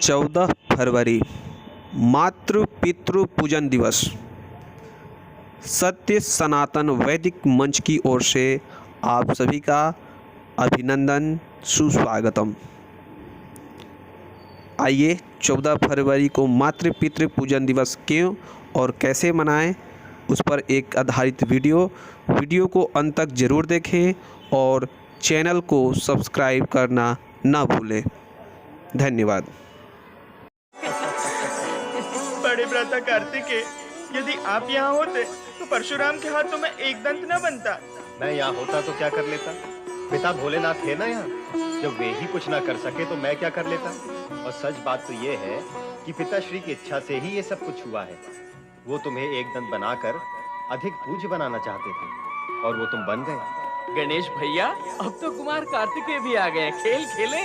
14 फरवरी मातृ पितृ पूजन दिवस। सत्य सनातन वैदिक मंच की ओर से आप सभी का अभिनंदन, सुस्वागतम। आइए 14 फरवरी को मातृ पितृ पूजन दिवस क्यों और कैसे मनाएं, उस पर एक आधारित वीडियो को अंत तक ज़रूर देखें और चैनल को सब्सक्राइब करना ना भूलें। धन्यवाद। बड़े भ्राता कार्तिकेय, यदि आप यहाँ होते तो परशुराम के हाथों में एक दंत न बनता। मैं यहाँ होता तो क्या कर लेता? पिता भोलेनाथ थे ना यहाँ। जब वे ही कुछ ना कर सके तो मैं क्या कर लेता? और सच बात तो ये है कि पिताश्री की इच्छा से ही ये सब कुछ हुआ है। वो तुम्हें एक दंत बनाकर अधिक पूज्य बनाना चाहते थे और वो तुम बन गए। गणेश भैया, अब तो कुमार कार्तिकेय भी आ गए। खेल खेले।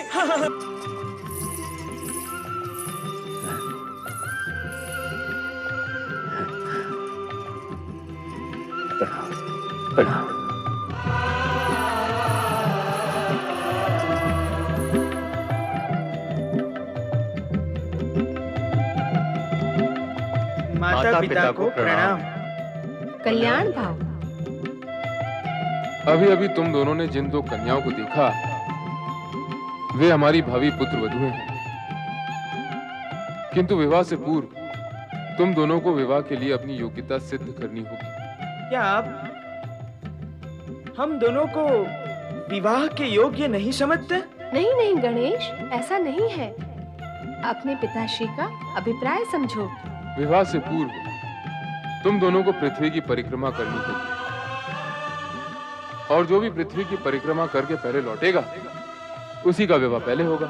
माता पिता को प्रणाम। कल्याण भाव। अभी अभी तुम दोनों ने जिन दो कन्याओं को देखा, वे हमारी भावी पुत्र वधुएं हैं। किंतु विवाह से पूर्व तुम दोनों को विवाह के लिए अपनी योग्यता सिद्ध करनी होगी। क्या आप हम दोनों को विवाह के योग्य नहीं समझते? नहीं नहीं गणेश, ऐसा नहीं है। अपने पिताश्री का अभिप्राय समझो। विवाह से पूर्व तुम दोनों को पृथ्वी की परिक्रमा करनी होगी, और जो भी पृथ्वी की परिक्रमा करके पहले लौटेगा उसी का विवाह पहले होगा।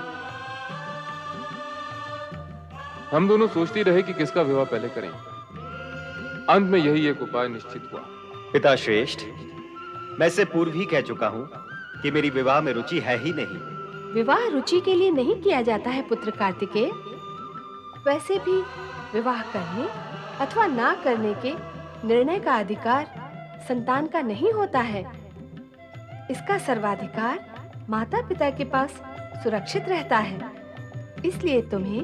हम दोनों सोचते रहे कि किसका विवाह पहले करें। अंत में यही एक उपाय निश्चित हुआ। पिता श्रेष्ठ, मैं से पूर्व ही कह चुका हूँ कि मेरी विवाह में रुचि है ही नहीं। विवाह रुचि के लिए नहीं किया जाता है पुत्र कार्तिकेय। वैसे भी विवाह करने अथवा ना करने के निर्णय का अधिकार संतान का नहीं होता है। इसका सर्वाधिकार माता पिता के पास सुरक्षित रहता है। इसलिए तुम्हें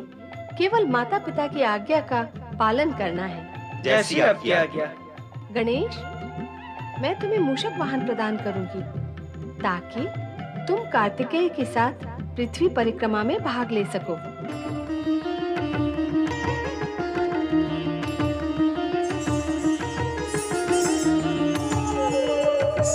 केवल माता पिता की आज्ञा का पालन करना है। जैसी आपकी आज्ञा। गणेश, मैं तुम्हें मूषक वाहन प्रदान करूंगी ताकि तुम कार्तिकेय के साथ पृथ्वी परिक्रमा में भाग ले सको।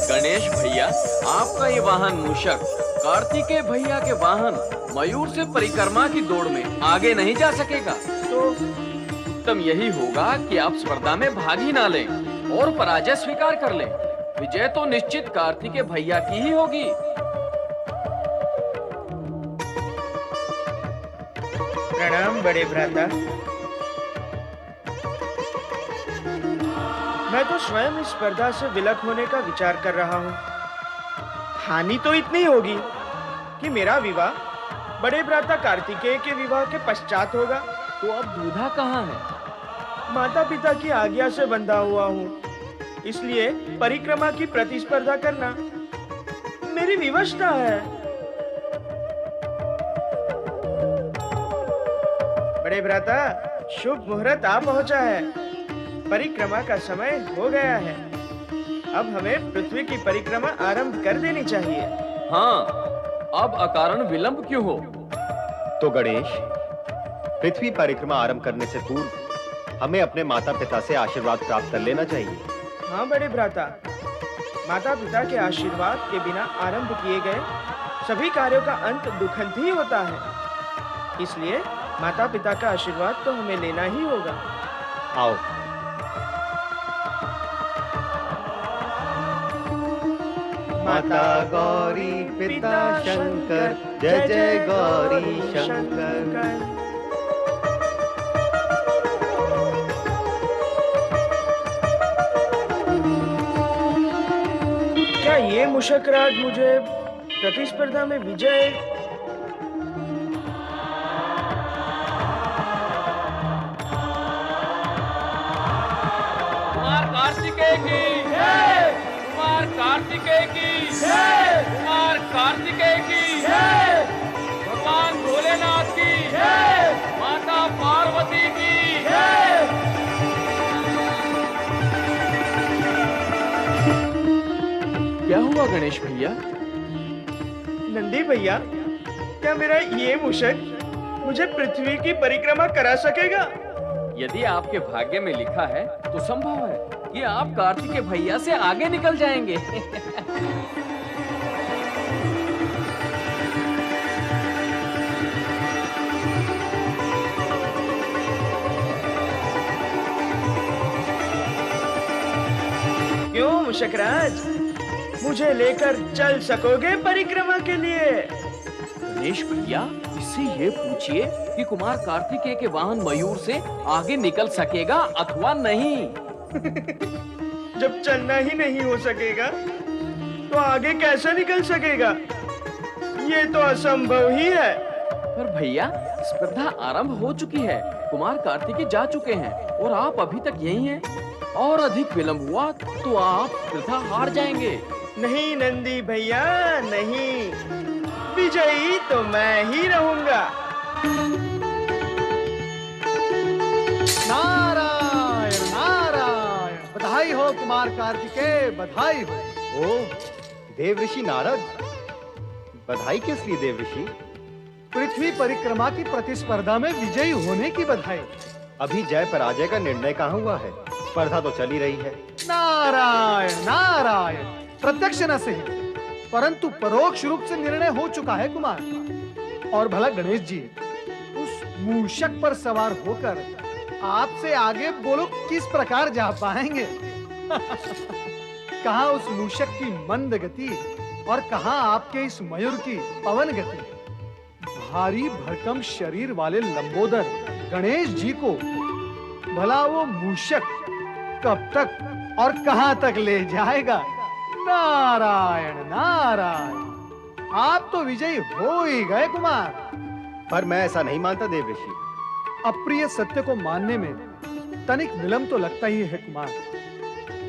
गणेश भैया, आपका ये वाहन मूषक कार्तिकेय भैया के वाहन मयूर से परिक्रमा की दौड़ में आगे नहीं जा सकेगा। तो उत्तम यही होगा कि आप स्पर्धा में भाग ही ना लें और पराजय स्वीकार कर लें। विजय तो निश्चित कार्तिकेय भैया की ही होगी। प्रणाम बड़े भ्राता। मैं तो स्वयं इस स्पर्धा से विलक होने का विचार कर रहा हूँ। हानि तो इतनी होगी कि मेरा विवाह बड़े भ्राता कार्तिकेय के विवाह के पश्चात होगा। तो अब दूल्हा कहाँ है? माता पिता की आज्ञा से बंधा हुआ हूँ, इसलिए परिक्रमा की प्रतिस्पर्धा करना मेरी विवशता है। बड़े भ्राता, शुभ मुहूर्त आ पहुंचा है। परिक्रमा का समय हो गया है। अब हमें पृथ्वी की परिक्रमा आरंभ कर देनी चाहिए। हाँ, अब अकारण विलंब क्यों हो? तो गणेश, पृथ्वी परिक्रमा आरंभ करने से पूर्व हमें अपने माता पिता से आशीर्वाद प्राप्त कर लेना चाहिए। हाँ बड़े भ्राता, माता पिता के आशीर्वाद के बिना आरंभ किए गए सभी कार्यों का अंत दुखंत ही होता है। इसलिए माता पिता का आशीर्वाद तो हमें लेना ही होगा। आओ। माता गौरी पिता शंकर, जय जय गौरी शंकर। क्या ये मूषक राज मुझे प्रतिस्पर्धा में विजय कुमार कार्तिकेय की जय। कुमार कार्तिकेय की जय। कुमार कार्तिकेय की जय। भगवान भोलेनाथ की जय। हुआ गणेश भैया? नंदी भैया, क्या मेरा ये मूषक मुझे पृथ्वी की परिक्रमा करा सकेगा? यदि आपके भाग्य में लिखा है तो संभव है कि आप कार्तिकेय भैया से आगे निकल जाएंगे। क्यों मूषकराज, मुझे लेकर चल सकोगे परिक्रमा के लिए? गणेश भैया, इससे ये पूछिए कि कुमार कार्तिकेय के वाहन मयूर से आगे निकल सकेगा अथवा नहीं। जब चलना ही नहीं हो सकेगा तो आगे कैसे निकल सकेगा? ये तो असंभव ही है। पर भैया, स्पर्धा आरंभ हो चुकी है, कुमार कार्तिकेय जा चुके हैं और आप अभी तक यही हैं। और अधिक विलंब हुआ तो आप स्पर्धा हार जाएंगे। नहीं नंदी भैया, नहीं, विजयी तो मैं ही रहूंगा। नारायण नारायण, बधाई हो कुमार कार्तिकेय, बधाई हो। ओ देव ऋषि नारद, बधाई किस लिए देव ऋषि? पृथ्वी परिक्रमा की प्रतिस्पर्धा में विजयी होने की बधाई। अभी जय पराजय का निर्णय कहाँ हुआ है? स्पर्धा तो चली रही है। नारायण नारायण, प्रत्यक्ष न सही परंतु परोक्ष रूप से निर्णय हो चुका है कुमार। और भला गणेश जी, उस मूषक पर सवार होकर आपसे आगे बोलो किस प्रकार जा पाएंगे? कहाँ उस मूषक की मंद गति और कहाँ आपके इस मयूर की पवन गति। भारी भरकम शरीर वाले लंबोदर गणेश जी को भला वो मूषक कब तक और कहां तक ले जाएगा? नारायण नारायण, आप तो विजयी हो ही गए कुमार। पर मैं ऐसा नहीं मानता देव ऋषि। अप्रिय सत्य को मानने में तनिक विलंब तो लगता ही है कुमार।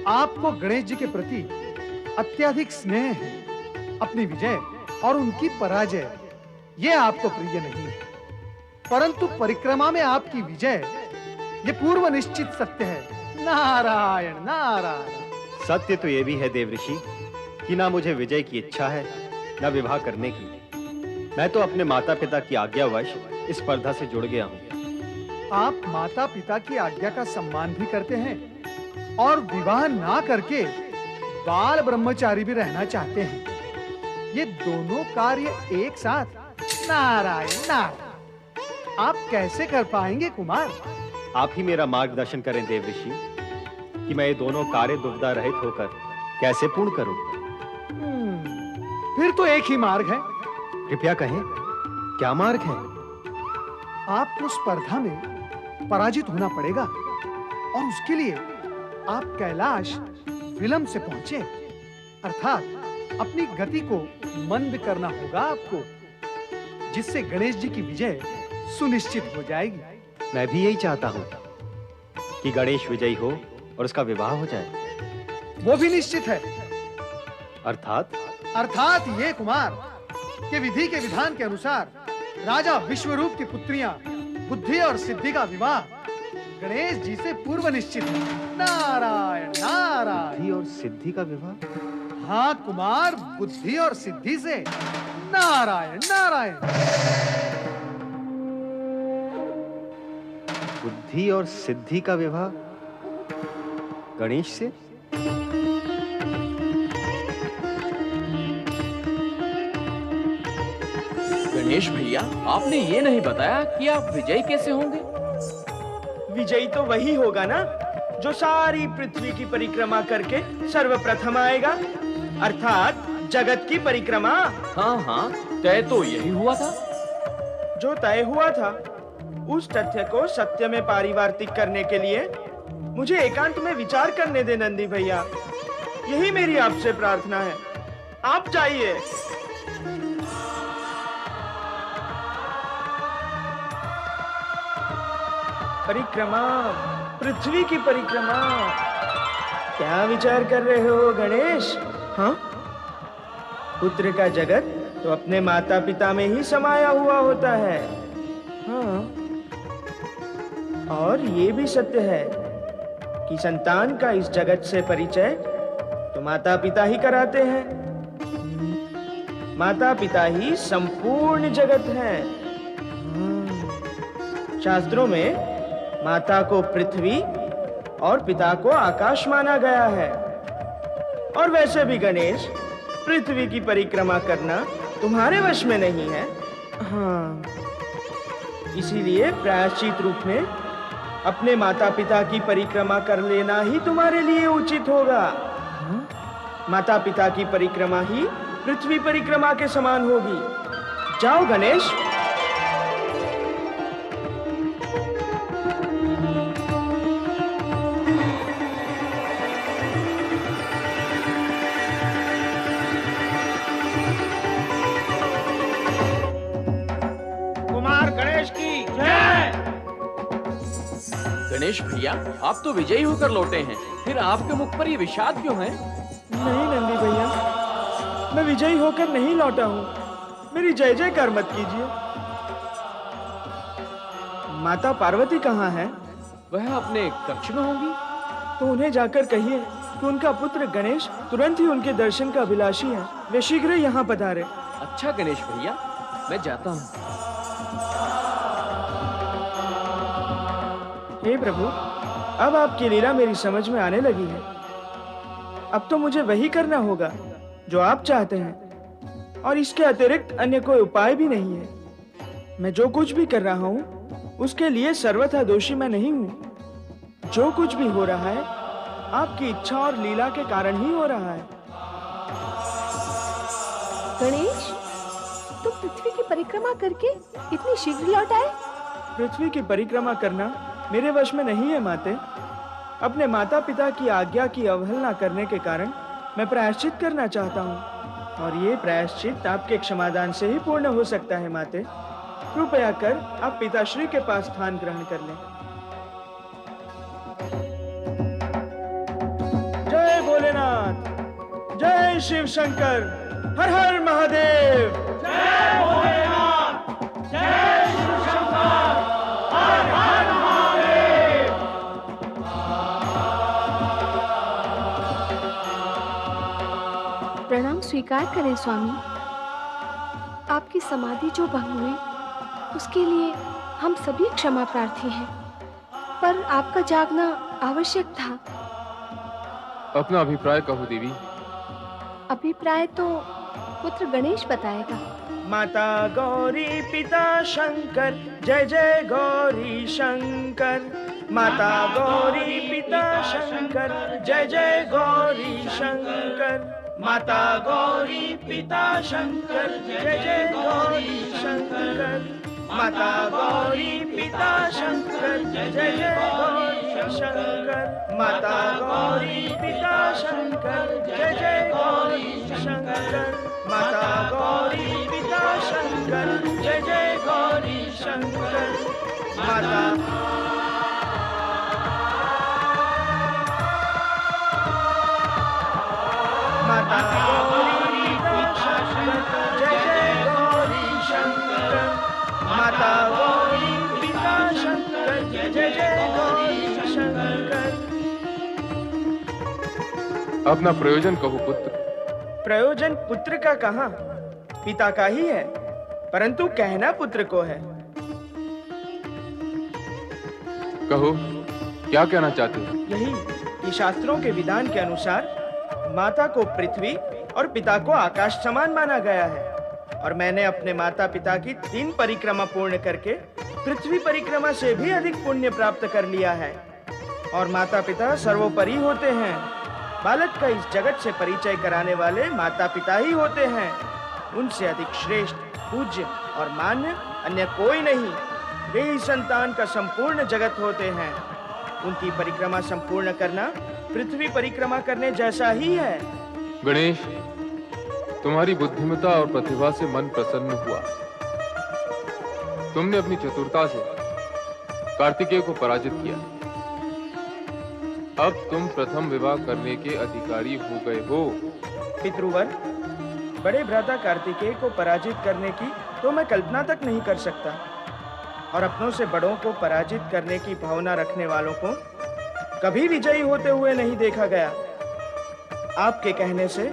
आपको गणेश जी के प्रति अत्यधिक स्नेह है। अपनी विजय और उनकी पराजय ये आपको प्रिय नहीं है, परंतु परिक्रमा में आपकी विजय ये पूर्व निश्चित सत्य है। नारायण नारायण। सत्य तो ये भी है देव ऋषि कि ना मुझे विजय की इच्छा है, ना विवाह करने की। मैं तो अपने माता पिता की आज्ञावश इस स्पर्धा से जुड़ गया हूँ। आप माता पिता की आज्ञा का सम्मान भी करते हैं और विवाह ना करके बाल ब्रह्मचारी भी रहना चाहते हैं। ये दोनों कार्य एक साथ? नारायण नारायण, आप कैसे कर पाएंगे कुमार? आप ही मेरा मार्गदर्शन करें देव ऋषि कि मैं ये दोनों कार्य दुविधा रहित होकर कैसे पूर्ण करूं। फिर तो एक ही मार्ग है। कृपया कहें, क्या मार्ग है? आपको स्पर्धा में पराजित होना पड़ेगा और उसके लिए आप कैलाश विलंब से पहुंचे, अर्थात अपनी गति को मंद करना होगा आपको, जिससे गणेश जी की विजय सुनिश्चित हो जाएगी। मैं भी यही चाहता हूँ कि गणेश विजयी हो और उसका विवाह हो जाए। वो भी निश्चित है। अर्थात ये कुमार कि विधि के विधान के अनुसार राजा विश्वरूप की पुत्रियां बुद्धि और सिद्धि का विवाह गणेश जी से पूर्व निश्चित है। नारायण नारायण। बुद्धि और सिद्धि का विवाह? हाँ कुमार, बुद्धि और सिद्धि से। नारायण नारायण। बुद्धि और सिद्धि का विवाह गणेश से? गणेश भैया, आपने ये नहीं बताया कि आप विजयी कैसे होंगे? विजयी तो वही होगा ना जो सारी पृथ्वी की परिक्रमा करके सर्वप्रथम आएगा, अर्थात जगत की परिक्रमा। हाँ हाँ, तय तो यही हुआ था। जो तय हुआ था उस तथ्य को सत्य में पारिवार्तिक करने के लिए मुझे एकांत में विचार करने दे नंदी भैया। यही मेरी आपसे प्रार्थना है। आप जाइए। परिक्रमा, पृथ्वी की परिक्रमा। क्या विचार कर रहे हो गणेश? हाँ, पुत्र का जगत तो अपने माता पिता में ही समाया हुआ होता है। हाँ, और ये भी सत्य है कि संतान का इस जगत से परिचय तो माता पिता ही कराते हैं। माता पिता ही संपूर्ण जगत है। शास्त्रों में माता को पृथ्वी और पिता को आकाश माना गया है। और वैसे भी गणेश, पृथ्वी की परिक्रमा करना तुम्हारे वश में नहीं है। हाँ, इसीलिए प्रायश्चित रूप में अपने माता पिता की परिक्रमा कर लेना ही तुम्हारे लिए उचित होगा। माता पिता की परिक्रमा ही पृथ्वी परिक्रमा के समान होगी। जाओ गणेश। कुमार गणेश की जय। गणेश भैया, आप तो विजयी होकर लौटे हैं, फिर आपके मुख पर ये विषाद क्यों है? नहीं नंदी भैया, मैं विजयी होकर नहीं लौटा हूँ। मेरी जय जयकार मत कीजिए। माता पार्वती कहाँ है? वह अपने कक्ष में होंगी। तो उन्हें जाकर कहिए कि उनका पुत्र गणेश तुरंत ही उनके दर्शन का अभिलाषी है। वे शीघ्र यहाँ पधारे। अच्छा गणेश भैया, मैं जाता हूँ। हे प्रभु, अब आपकी लीला मेरी समझ में आने लगी है। अब तो मुझे वही करना होगा जो आप चाहते हैं, और इसके अतिरिक्त अन्य कोई उपाय भी नहीं है। मैं जो कुछ भी कर रहा हूँ उसके लिए सर्वथा दोषी मैं नहीं हूँ। जो कुछ भी हो रहा है आपकी इच्छा और लीला के कारण ही हो रहा है। गणेश, तुम पृथ्वी की परिक्रमा करके इतनी शीघ्र लौट आए? पृथ्वी की परिक्रमा करना मेरे वश में नहीं है माते। अपने माता पिता की आज्ञा की अवहेलना करने के कारण मैं प्रायश्चित करना चाहता हूँ, और ये प्रायश्चित आपके क्षमादान से ही पूर्ण हो सकता है माते। कृपया कर आप पिताश्री के पास स्थान ग्रहण कर लें। जय भोलेनाथ, जय शिव शंकर, हर हर महादेव। जय भोलेनाथ, जय शिव शंकर, हर हर महादेव। प्रणाम स्वीकार करें स्वामी। आपकी समाधि जो भंग हुई उसके लिए हम सभी क्षमा प्रार्थी हैं, पर आपका जागना आवश्यक था। अपना अभिप्राय कहो देवी। अभिप्राय तो पुत्र गणेश बताएगा। माता गौरी पिता शंकर, जय जय गौरी शंकर। माता गौरी पिता शंकर, जय जय गौरी शंकर। माता गौरी पिता शंकर, जय जय गौरी शंकर। माता गौरी पिता शंकर, जय जय गौरी शंकर। माता गौरी पिता शंकर, जय जय गौरी शंकर। माता गौरी पिता शंकर, जय जय गौरी शंकर। माता माता गौरी पिता शंकर, जय जय गौरी शंकर। माता गौरी पिता शंकर, जय जय गौरी शंकर। अपना प्रयोजन कहो पुत्र। प्रयोजन पुत्र का कहाँ, पिता का ही है, परंतु कहना पुत्र को है। कहो, क्या कहना चाहते हो? यही कि शास्त्रों के विधान के अनुसार माता को पृथ्वी और पिता को आकाश समान माना गया है, और मैंने अपने माता पिता की 3 परिक्रमा पूर्ण करके पृथ्वी परिक्रमा से भी अधिक पुण्य प्राप्त कर लिया है। और माता पिता सर्वोपरि होते हैं। बालक का इस जगत से परिचय कराने वाले माता पिता ही होते हैं। उनसे अधिक श्रेष्ठ, पूज्य और मान्य अन्य कोई नहीं। वे ही संतान का संपूर्ण जगत होते हैं। उनकी परिक्रमा संपूर्ण करना पृथ्वी परिक्रमा करने जैसा ही है। गणेश, तुम्हारी बुद्धिमता और प्रतिभा से मन प्रसन्न हुआ। तुमने अपनी चतुरता से कार्तिकेय को पराजित किया। अब तुम प्रथम विवाह करने के अधिकारी हो गए हो। पितृवर, बड़े भ्राता कार्तिकेय को पराजित करने की तो मैं कल्पना तक नहीं कर सकता, और अपनों से बड़ों को पराजित करने की भावना रखने वालों को कभी विजयी होते हुए नहीं देखा गया। आपके कहने से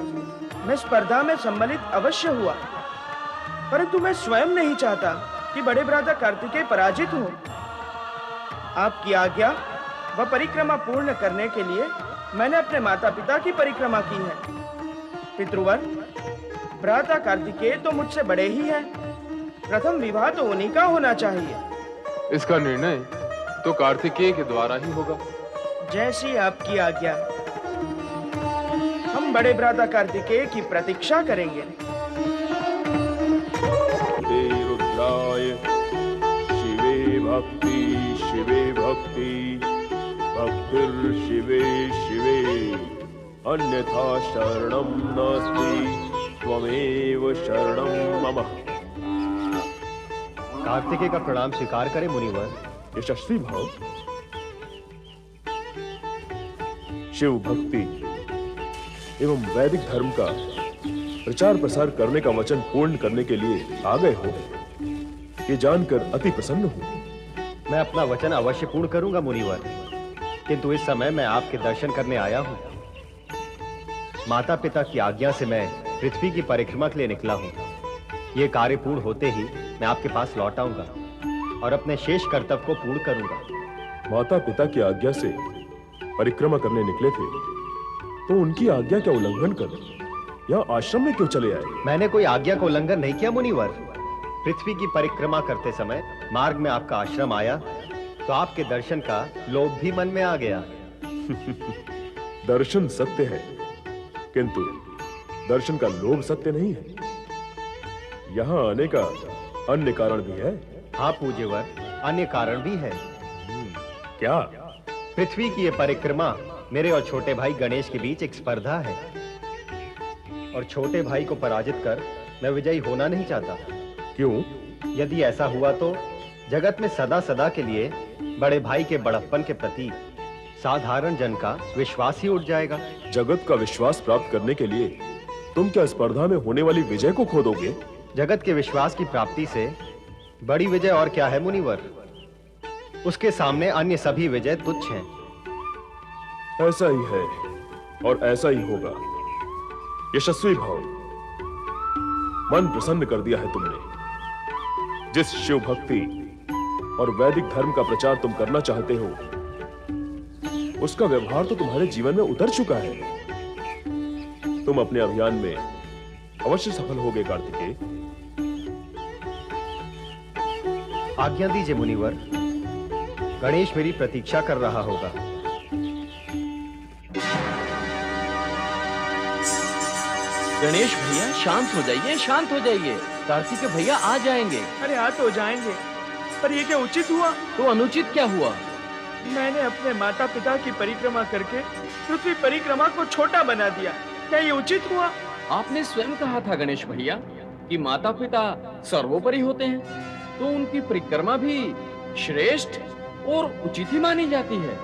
मैं स्पर्धा में सम्मिलित अवश्य हुआ, परंतु मैं स्वयं नहीं चाहता कि बड़े भ्राता कार्तिकेय पराजित हो। आपकी आज्ञा व परिक्रमा पूर्ण करने के लिए मैंने अपने माता पिता की परिक्रमा की है। पितृवर, भ्राता कार्तिकेय तो मुझसे बड़े ही हैं। प्रथम विवाह तो उन्हीं का होना चाहिए। इसका निर्णय तो कार्तिकेय के द्वारा ही होगा। जैसी आपकी आज्ञा। हम बड़े भ्राता कार्तिकेय की प्रतीक्षा करेंगे। रुद्राय शिवे भक्ति भक्तिर्शिवे शिवे अन्यथा शरणं नास्ति त्वमेव शरणं मम। कार्तिकेय का प्रणाम स्वीकार करें मुनिवर। यशस्वी भाव शिव भक्ति एवं वैदिक धर्म का प्रचार प्रसार करने का वचन पूर्ण करने के लिए आ गए हो, ये जानकर अति प्रसन्न हूं। मैं अपना वचन अवश्य पूर्ण करूंगा मुनिवर, किंतु इस समय मैं आपके दर्शन करने आया हूं। माता पिता की आज्ञा से मैं पृथ्वी की परिक्रमा के लिए निकला हूं। ये कार्य पूर्ण होते ही मैं आपके पास लौट आऊंगा और अपने शेष कर्तव्य को पूर्ण करूंगा। माता पिता की आज्ञा से परिक्रमा करने निकले थे, तो उनकी आज्ञा का उल्लंघन कर यहाँ आश्रम में क्यों चले आए? मैंने कोई आज्ञा का उल्लंघन नहीं किया मुनिवर। पृथ्वी की परिक्रमा करते समय मार्ग में आपका आश्रम आया, तो आपके दर्शन का लोभ भी मन में आ गया। दर्शन सत्य है, किंतु दर्शन का लोभ सत्य नहीं है। यहाँ आने का अन्य कारण भी है। हाँ पूज्यवर, अन्य कारण भी है। क्या? पृथ्वी की ये परिक्रमा मेरे और छोटे भाई गणेश के बीच एक स्पर्धा है, और छोटे भाई को पराजित कर मैं विजयी होना नहीं चाहता। क्यों? यदि ऐसा हुआ तो जगत में सदा सदा के लिए बड़े भाई के बड़प्पन के प्रति साधारण जन का विश्वास ही उठ जाएगा। जगत का विश्वास प्राप्त करने के लिए तुम क्या स्पर्धा में होने वाली विजय को खो दोगे? जगत के विश्वास की प्राप्ति से बड़ी विजय और क्या है मुनिवर? उसके सामने अन्य सभी विजय तुच्छ हैं। ऐसा ही है और ऐसा ही होगा। यशस्वी भाव, मन प्रसन्न कर दिया है तुमने। जिस शिव भक्ति और वैदिक धर्म का प्रचार तुम करना चाहते हो, उसका व्यवहार तो तुम्हारे जीवन में उतर चुका है। तुम अपने अभियान में अवश्य सफल होगे कार्तिकेय। आज्ञा दीजिए मुनिवर, गणेश मेरी प्रतीक्षा कर रहा होगा। गणेश भैया शांत हो जाइए, शांत हो जाइए। कार्तिकेय भैया आ जाएंगे। अरे आ तो जाएंगे, पर ये क्या उचित हुआ? तो अनुचित क्या हुआ? मैंने अपने माता पिता की परिक्रमा करके पृथ्वी परिक्रमा को छोटा बना दिया। क्या ये उचित हुआ? आपने स्वयं कहा था गणेश भैया कि माता पिता सर्वोपरि होते हैं, तो उनकी परिक्रमा भी श्रेष्ठ और उचित ही मानी जाती है।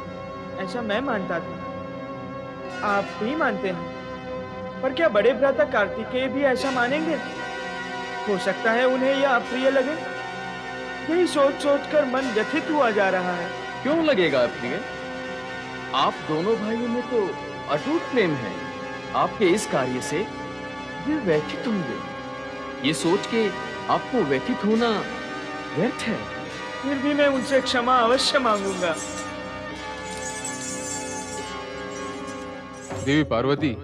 ऐसा मैं मानता था, आप भी मानते हैं, पर क्या बड़े भ्राता कार्तिकेय भी ऐसा मानेंगे? हो सकता है उन्हें यह अप्रिय लगे। यही सोच सोचकर मन व्यथित हुआ जा रहा है। क्यों लगेगा अप्रिय? आप दोनों भाइयों में तो अटूट प्रेम है। आपके इस कार्य से वे व्यथित होंगे। ये सोच के आपको व्यथित होना व्यर्थ है। फिर भी मैं उनसे क्षमा अवश्य मांगूंगा। देवी पार्वती,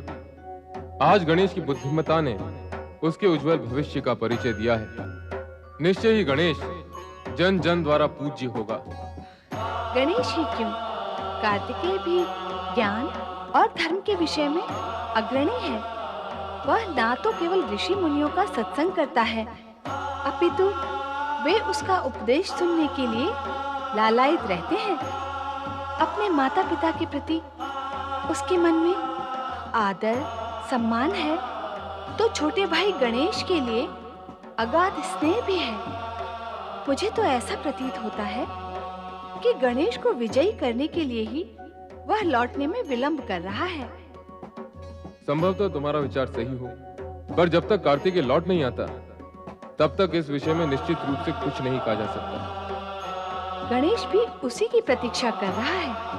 आज गणेश की बुद्धिमत्ता ने उसके उज्जवल भविष्य का परिचय दिया है। निश्चय ही गणेश जन जन द्वारा पूज्य होगा। गणेश ही क्यों, कार्तिकेय भी ज्ञान और धर्म के विषय में अग्रणी है। वह ना तो केवल ऋषि मुनियों का सत्संग करता है, अपितु वे उसका उपदेश सुनने के लिए लालायित रहते हैं। अपने माता पिता के प्रति उसके मन में आदर सम्मान है, तो छोटे भाई गणेश के लिए अगाध स्नेह भी है। मुझे तो ऐसा प्रतीत होता है कि गणेश को विजयी करने के लिए ही वह लौटने में विलंब कर रहा है। संभवतः तुम्हारा विचार सही हो, पर जब तक कार्तिकेय लौट नहीं आता, तब तक इस विषय में निश्चित रूप से कुछ नहीं कहा जा सकता। गणेश भी उसी की प्रतीक्षा कर रहा है।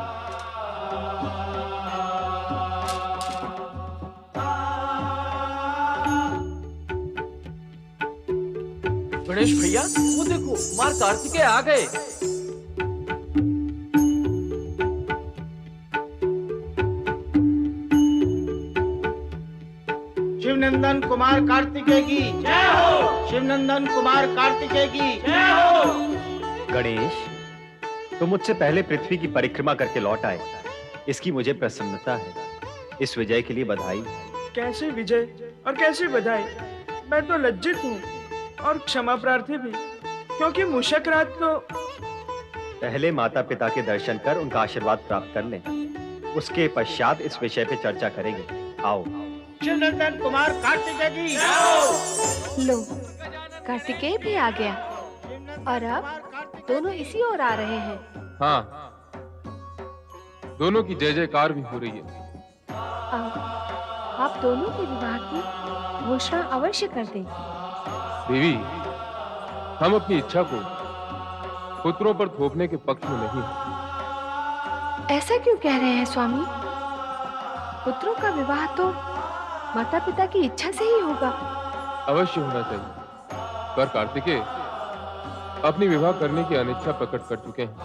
गणेश भैया, वो देखो कुमार कार्तिकेय आ गए। शिवनंदन कुमार कार्तिकेय की जय हो। शिवनंदन कुमार कार्तिकेय की जय हो। गणेश, तुम मुझसे पहले पृथ्वी की परिक्रमा करके लौट आए, इसकी मुझे प्रसन्नता है। इस विजय के लिए बधाई। कैसे विजय और कैसी बधाई। मैं तो लज्जित हूँ और क्षमा प्रार्थी भी, क्योंकि मूषक राज तो पहले माता पिता के दर्शन कर उनका आशीर्वाद प्राप्त कर लें, उसके पश्चात इस विषय पे चर्चा करेंगे। आओ। शिवनंदन कुमार कार्तिकेय की जय हो। लो, कार्तिकेय भी आ गया और अब दोनों इसी ओर आ रहे हैं। हाँ, दोनों की जय जयकार भी हो रही है। आप दोनों के विवाह की घोषणा अवश्य कर दें। देवी, हम अपनी इच्छा को पुत्रों पर थोपने के पक्ष में नहीं हैं। ऐसा क्यों कह रहे हैं स्वामी? पुत्रों का विवाह तो माता पिता की इच्छा से ही होगा। अवश्य होना चाहिए, पर कार्तिकेय अपनी विवाह करने की अनिच्छा प्रकट कर चुके हैं।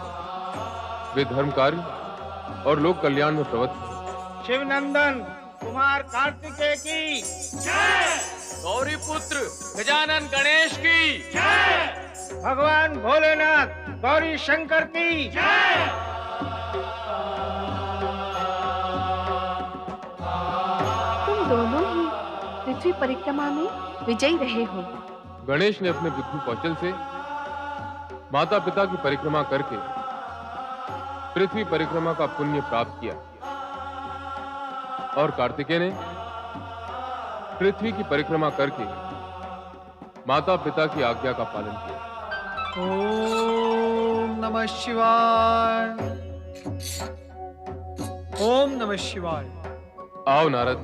वे धर्म कार्य और लोक कल्याण में प्रवृत्त हैं। शिवनंदन कुमार कार्तिकेय की जय। गौरी पुत्र गजानन गणेश की जय। भगवान भोलेनाथ गौरी शंकर की जय। तुम दोनों ही पृथ्वी परिक्रमा में विजयी रहे हो। गणेश ने अपने बुद्धि कौशल से माता पिता की परिक्रमा करके पृथ्वी परिक्रमा का पुण्य प्राप्त किया, और कार्तिकेय ने पृथ्वी की परिक्रमा करके माता पिता की आज्ञा का पालन किया। ओम नमः शिवाय। ओम नमः शिवाय। आओ नारद,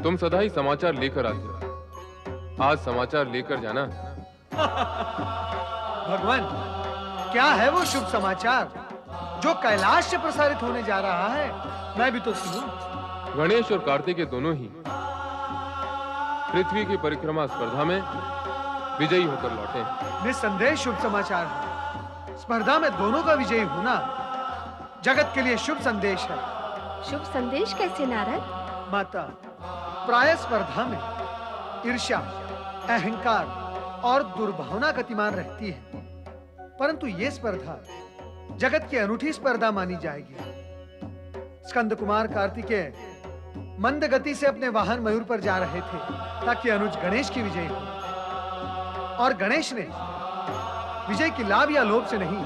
तुम सदा ही समाचार लेकर आते हो, आज समाचार लेकर जाना। भगवान, क्या है वो शुभ समाचार जो कैलाश से प्रसारित होने जा रहा है? मैं भी तो सुनूं। गणेश और कार्तिकेय दोनों ही पृथ्वी की परिक्रमा स्पर्धा में विजयी होकर लौटे हैं। निस्संदेह शुभ समाचार है। स्पर्धा में दोनों का विजयी होना जगत के लिए शुभ संदेश है। शुभ संदेश कैसे नारद? माता, प्राय स्पर्धा में ईर्ष्या, अहंकार और दुर्भावना गतिमान रहती है, परंतु ये स्पर्धा जगत की अनूठी स्पर्धा मानी जाएगी। स्कंद कुमार कार्तिकेय मंद गति से अपने वाहन मयूर पर जा रहे थे ताकि अनुज गणेश की विजय हो, और गणेश ने विजय की लाभ या लोभ से नहीं,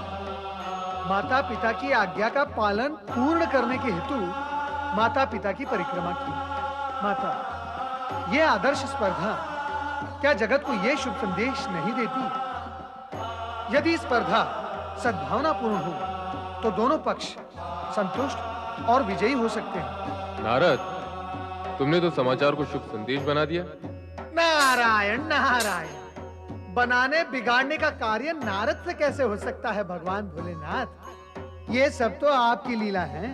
माता पिता की आज्ञा का पालन पूर्ण करने के हेतु माता पिता की परिक्रमा की। माता, यह आदर्श स्पर्धा क्या जगत को यह शुभ संदेश नहीं देती? यदि स्पर्धा सद्भावना पूर्ण हो तो दोनों पक्ष संतुष्ट और विजयी हो सकते हैं। नारद, तुमने तो समाचार को शुभ संदेश बना दिया। नारायण नारायण, बनाने बिगाड़ने का कार्य नारद से कैसे हो सकता है भगवान भोलेनाथ? ये सब तो आपकी लीला है।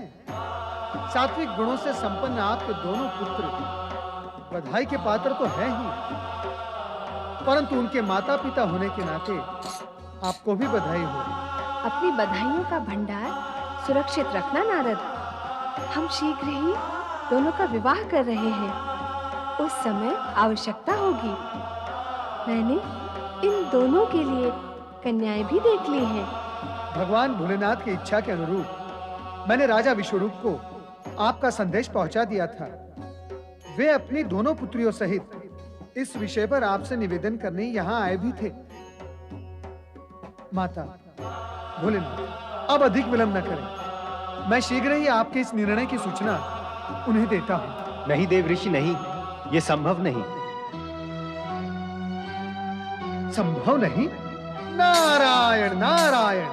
सात्विक गुणों से संपन्न आपके दोनों पुत्र बधाई के पात्र तो है ही, परंतु उनके माता पिता होने के नाते आपको भी बधाई हो। अपनी बधाइयों का भंडार सुरक्षित रखना नारद। हम शीघ्र ही दोनों का विवाह कर रहे हैं। उस समय आवश्यकता होगी। मैंने इन दोनों के लिए कन्याएं भी देख ली हैं। भगवान भोलेनाथ की इच्छा के अनुरूप मैंने राजा विश्वरूप को आपका संदेश पहुंचा दिया था। वे अपनी दोनों पुत्रियों सहित इस विषय पर आपसे निवेदन करने यहाँ आए भी थे। माता भोलेनाथ, अब अधिक विलंब न करें। मैं शीघ्र ही आपके इस निर्णय की सूचना उन्हें देता हूँ। नहीं देव ऋषि, नहीं, ये संभव नहीं। संभव नहीं? नारायण नारायण,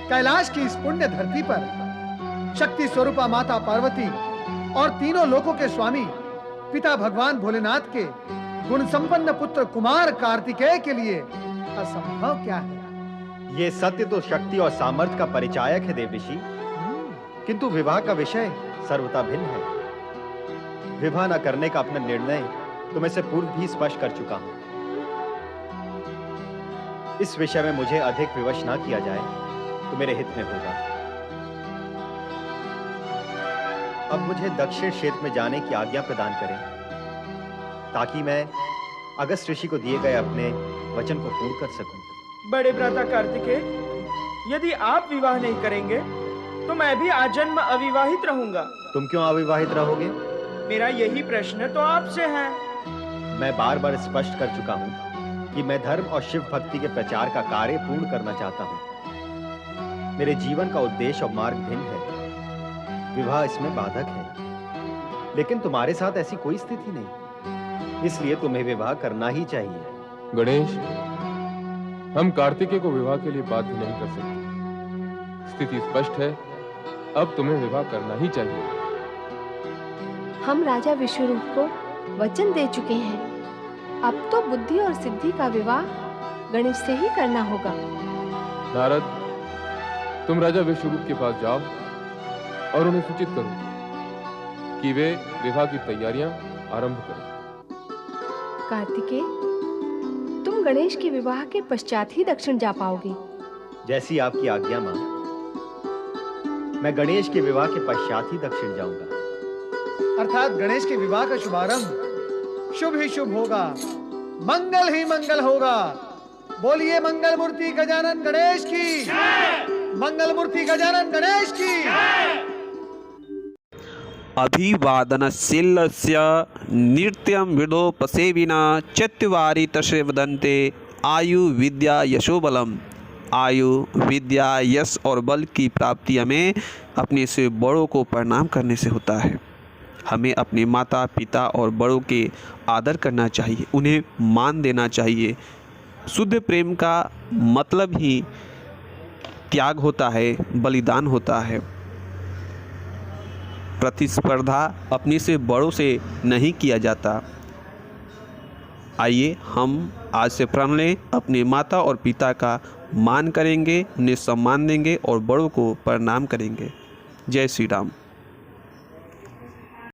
कैलाश की इस पुण्य धरती पर शक्ति स्वरूपा माता पार्वती और तीनों लोकों के स्वामी पिता भगवान भोलेनाथ के गुण संपन्न पुत्र कुमार कार्तिकेय के लिए असंभव क्या है? ये सत्य तो शक्ति और सामर्थ्य का परिचायक है देव ऋषि, किंतु विवाह का विषय सर्वथा भिन्न है। विवाह न करने का अपना निर्णय तो मैं से पूर्व भी स्पष्ट कर चुका हूं। इस विषय में मुझे अधिक विवश ना किया जाए तो मेरे हित में होगा। अब मुझे दक्षिण क्षेत्र में जाने की आज्ञा प्रदान करें ताकि मैं अगस्त ऋषि को दिए गए अपने वचन को पूर्ण कर सकूं। बड़े भ्राता कार्तिकेय, यदि आप विवाह नहीं करेंगे तो मैं भी आजन्म अविवाहित रहूंगा। तुम क्यों अविवाहित रहोगे? मेरा यही प्रश्न तो आपसे है। मैं बार बार स्पष्ट कर चुका हूं कि मैं धर्म और शिव भक्ति के प्रचार का कार्य पूर्ण करना चाहता हूं। मेरे जीवन का उद्देश्य और मार्ग भिन्न है। विवाह इसमें बाधक है, लेकिन तुम्हारे साथ ऐसी कोई स्थिति नहीं, इसलिए तुम्हें विवाह करना ही चाहिए। गणेश, हम कार्तिकेय को विवाह के लिए बाध्य नहीं कर सकते। स्थिति स्पष्ट है, अब तुम्हें विवाह करना ही चाहिए। हम राजा विश्वरूप को वचन दे चुके हैं। अब तो बुद्धि और सिद्धि का विवाह गणेश से ही करना होगा। नारद, तुम राजा विश्वरूप के पास जाओ और उन्हें सूचित करो कि वे विवाह की तैयारियां आरंभ करें। कार्तिकेय, तुम गणेश के विवाह के पश्चात ही दक्षिण जा पाओगे। जैसी आपकी आज्ञा मां। मैं गणेश के विवाह के पश्चात ही दक्षिण जाऊंगा। अर्थात गणेश के विवाह का शुभारंभ शुभ ही शुभ होगा, मंगल ही मंगल होगा। बोलिए मंगल मूर्ति गजानन गणेश की, मंगल मूर्ति गजानन गणेश की। अभिवादनशीलस्य नृत्यं विदोपसेविना चत्वारि तस्य वदन्ते आयु विद्या यशो बलम। आयु, विद्या, यश और बल की प्राप्ति हमें अपने से बड़ों को प्रणाम करने से होता है। हमें अपने माता पिता और बड़ों के आदर करना चाहिए, उन्हें मान देना चाहिए। शुद्ध प्रेम का मतलब ही त्याग होता है, बलिदान होता है। प्रतिस्पर्धा अपने से बड़ों से नहीं किया जाता। आइए हम आज से प्रण लें, अपने माता और पिता का मान करेंगे, उन्हें सम्मान देंगे और बड़ों को प्रणाम करेंगे। जय श्री राम।